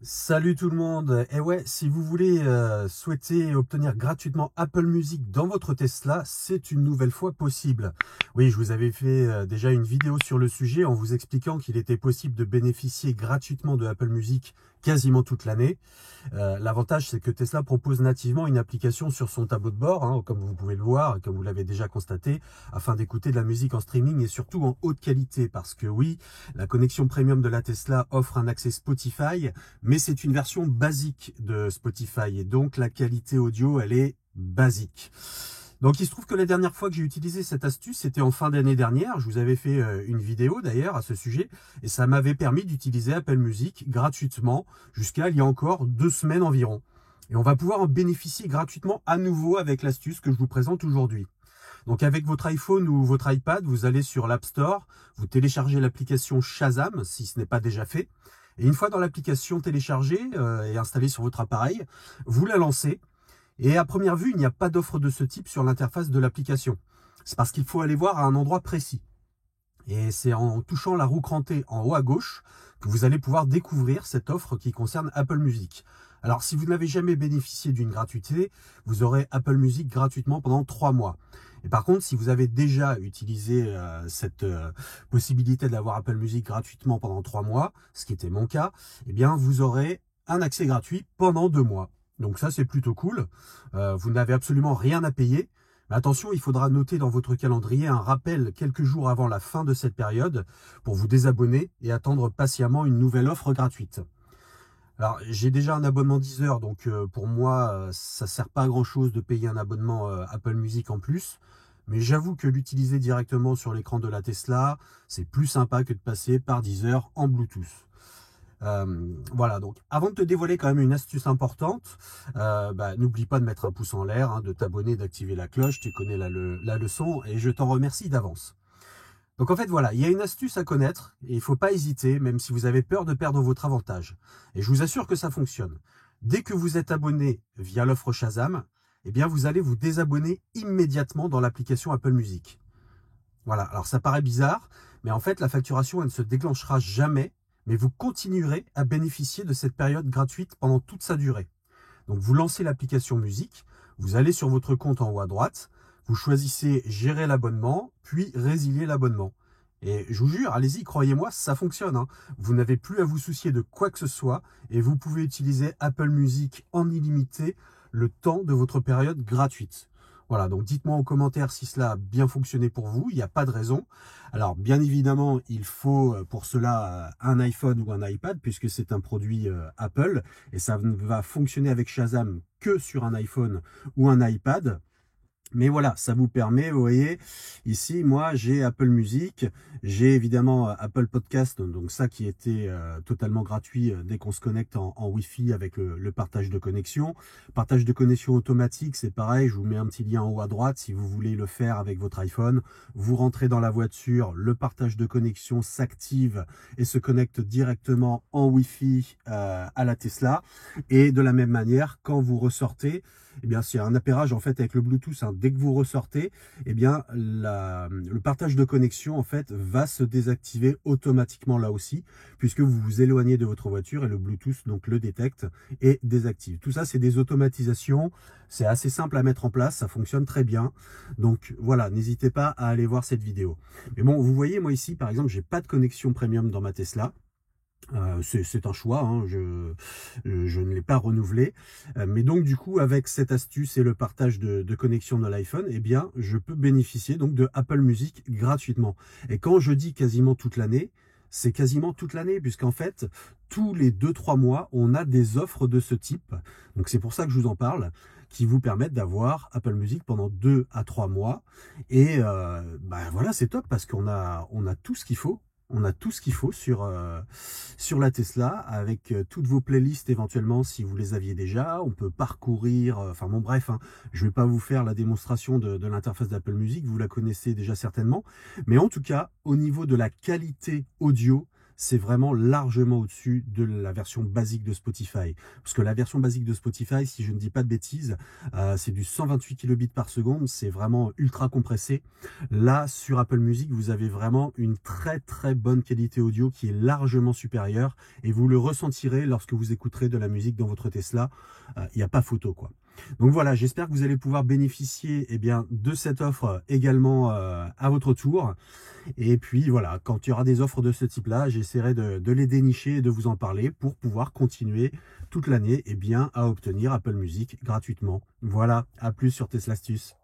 Salut tout le monde. Et ouais, si vous voulez souhaiter obtenir gratuitement Apple Music dans votre Tesla, c'est une nouvelle fois possible. Oui, je vous avais fait déjà une vidéo sur le sujet en vous expliquant qu'il était possible de bénéficier gratuitement de Apple Music quasiment toute l'année. L'avantage, c'est que Tesla propose nativement une application sur son tableau de bord, hein, comme vous pouvez le voir, comme vous l'avez déjà constaté, afin d'écouter de la musique en streaming et surtout en haute qualité. Parce que oui, la connexion premium de la Tesla offre un accès Spotify, mais c'est une version basique de Spotify et donc la qualité audio, elle est basique. Donc il se trouve que la dernière fois que j'ai utilisé cette astuce, c'était en fin d'année dernière. Je vous avais fait une vidéo d'ailleurs à ce sujet et ça m'avait permis d'utiliser Apple Music gratuitement jusqu'à il y a encore 2 semaines environ. Et on va pouvoir en bénéficier gratuitement à nouveau avec l'astuce que je vous présente aujourd'hui. Donc avec votre iPhone ou votre iPad, vous allez sur l'App Store, vous téléchargez l'application Shazam si ce n'est pas déjà fait. Et une fois dans l'application téléchargée et installée sur votre appareil, vous la lancez. Et à première vue, il n'y a pas d'offre de ce type sur l'interface de l'application. C'est parce qu'il faut aller voir à un endroit précis. Et c'est en touchant la roue crantée en haut à gauche que vous allez pouvoir découvrir cette offre qui concerne Apple Music. Alors, si vous n'avez jamais bénéficié d'une gratuité, vous aurez Apple Music gratuitement pendant 3 mois. Et par contre, si vous avez déjà utilisé cette possibilité d'avoir Apple Music gratuitement pendant 3 mois, ce qui était mon cas, eh bien, vous aurez un accès gratuit pendant 2 mois. Donc ça, c'est plutôt cool. Vous n'avez absolument rien à payer. Mais attention, il faudra noter dans votre calendrier un rappel quelques jours avant la fin de cette période pour vous désabonner et attendre patiemment une nouvelle offre gratuite. Alors, j'ai déjà un abonnement Deezer, donc pour moi, ça sert pas à grand chose de payer un abonnement Apple Music en plus. Mais j'avoue que l'utiliser directement sur l'écran de la Tesla, c'est plus sympa que de passer par Deezer en Bluetooth. Voilà, donc avant de te dévoiler quand même une astuce importante, n'oublie pas de mettre un pouce en l'air, hein, de t'abonner, d'activer la cloche, tu connais la leçon et je t'en remercie d'avance. Donc en fait voilà, il y a une astuce à connaître et il ne faut pas hésiter, même si vous avez peur de perdre votre avantage. Et je vous assure que ça fonctionne. Dès que vous êtes abonné via l'offre Shazam, eh bien vous allez vous désabonner immédiatement dans l'application Apple Music. Voilà, alors ça paraît bizarre, mais en fait la facturation elle ne se déclenchera jamais, mais vous continuerez à bénéficier de cette période gratuite pendant toute sa durée. Donc vous lancez l'application musique, vous allez sur votre compte en haut à droite, vous choisissez gérer l'abonnement, puis résilier l'abonnement. Et je vous jure, allez-y, croyez-moi, ça fonctionne, hein. Vous n'avez plus à vous soucier de quoi que ce soit et vous pouvez utiliser Apple Music en illimité le temps de votre période gratuite. Voilà, donc dites-moi en commentaire si cela a bien fonctionné pour vous, il n'y a pas de raison. Alors bien évidemment, il faut pour cela un iPhone ou un iPad puisque c'est un produit Apple et ça ne va fonctionner avec Shazam que sur un iPhone ou un iPad. Mais voilà, ça vous permet, vous voyez, ici, moi, j'ai Apple Music, j'ai évidemment Apple Podcast, donc ça qui était totalement gratuit dès qu'on se connecte en Wi-Fi avec le partage de connexion. Partage de connexion automatique, c'est pareil, je vous mets un petit lien en haut à droite si vous voulez le faire avec votre iPhone. Vous rentrez dans la voiture, le partage de connexion s'active et se connecte directement en Wi-Fi à la Tesla. Et de la même manière, quand vous ressortez, eh bien, c'est un appairage en fait avec le Bluetooth. Hein. Dès que vous ressortez, eh bien, le partage de connexion en fait va se désactiver automatiquement là aussi, puisque vous vous éloignez de votre voiture et le Bluetooth donc le détecte et désactive. Tout ça, c'est des automatisations. C'est assez simple à mettre en place, ça fonctionne très bien. Donc voilà, n'hésitez pas à aller voir cette vidéo. Mais bon, vous voyez, moi ici, par exemple, j'ai pas de connexion premium dans ma Tesla. C'est un choix, hein, je ne l'ai pas renouvelé. Mais donc du coup, avec cette astuce et le partage de connexion de l'iPhone, eh bien, je peux bénéficier donc de Apple Music gratuitement. Et quand je dis quasiment toute l'année, c'est quasiment toute l'année, puisqu'en fait, tous les 2-3 mois, on a des offres de ce type. Donc c'est pour ça que je vous en parle, qui vous permettent d'avoir Apple Music pendant 2 à 3 mois. Et voilà, c'est top parce on a tout ce qu'il faut. On a tout ce qu'il faut sur la Tesla, avec toutes vos playlists éventuellement si vous les aviez déjà. On peut parcourir, enfin bon bref, hein, je ne vais pas vous faire la démonstration de l'interface d'Apple Music, vous la connaissez déjà certainement. Mais en tout cas, au niveau de la qualité audio, c'est vraiment largement au-dessus de la version basique de Spotify. Parce que la version basique de Spotify, si je ne dis pas de bêtises, c'est du 128 kilobits par seconde, c'est vraiment ultra compressé. Là, sur Apple Music, vous avez vraiment une très très bonne qualité audio qui est largement supérieure et vous le ressentirez lorsque vous écouterez de la musique dans votre Tesla. Il n'y a pas photo, quoi. Donc voilà, j'espère que vous allez pouvoir bénéficier de cette offre également à votre tour. Et puis voilà, quand il y aura des offres de ce type-là, j'essaierai de les dénicher et de vous en parler pour pouvoir continuer toute l'année à obtenir Apple Music gratuitement. Voilà, à plus sur Tesla Astuce.